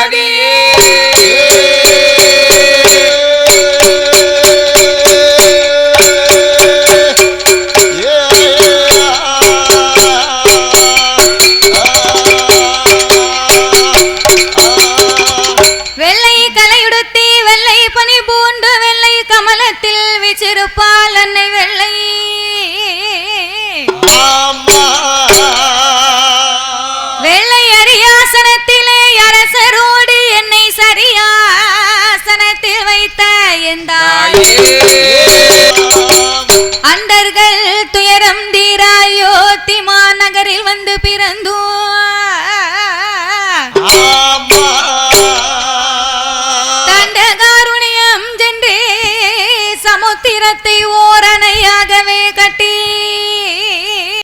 நதியே வெள்ளை கலையுடுத்தி வெள்ளை பனி பூண்டு வெள்ளை கமலத்தில் விச்சிருப்பால் அன்னை வெள்ளை வெள்ளை அரியாசனத்திலே அரசரோடு என்னை சரியாசனத்தில் வைத்த எந்தாயே அண்டர்கள் துயரம் தீராயோ திமா நகரில் வந்து பிறந்தோ